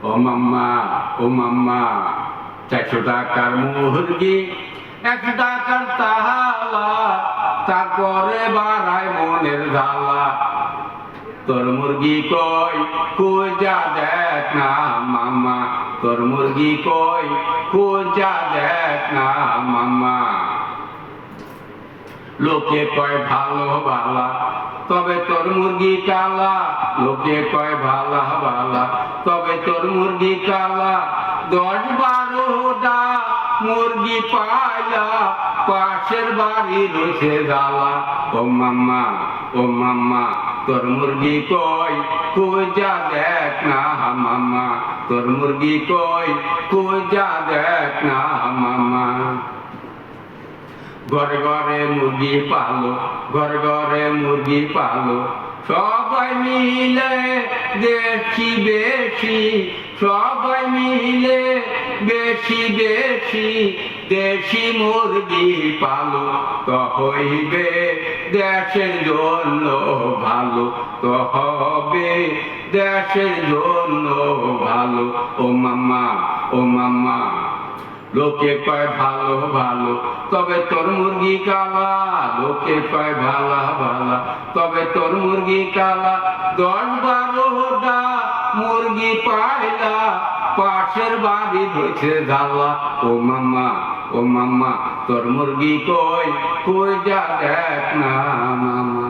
ও মাম্মা 400 টাকার মুরগি 100 টাকার তাহালা, তারপরে বাড়ায় মনের জ্বালা। তোর মুরগি কই খুঁজা দেখ না মাম্মা, তোর মুরগি কই খুঁজা দেখ না মাম্মা। লোকে কয় ভালো বালা, তবে তোর মুরগি কালা। লোকে কয় ভালা বালা, তবে তোর মুরগি কালা। 10-12টা মুরগি পাইলা, পাশের বাড়ি রয়েছে জ্বালা। ও মাম্মা তোর মুরগি কই খুঁজা দেখ না মাম্মা, তোর মুরগি কই খুঁজা দেখ না মাম্মা। ঘরে ঘরে মুরগি পালো, ঘরে ঘরে মুরগি পালো, সবাই মিলে বেশি বেশি, সবাই মিলে বেশি বেশি দেশি মুরগি পালো। তো হইবে দেশের জন্য ভালো, তো হবে দেশের জন্য ভালো। ও মাম্মা লোকে কয় ভালো ভালো, তবে তোর মুরগি কালা। লোকে কয় ভালা ভালা, তবে তোর মুরগি কালা। 10-12টা মুরগি পাইলা, পাশের বাড়ি ধরছে জ্বালা। ও মাম্মা তোর মুরগি কই খুঁজা দেখ না মাম্মা।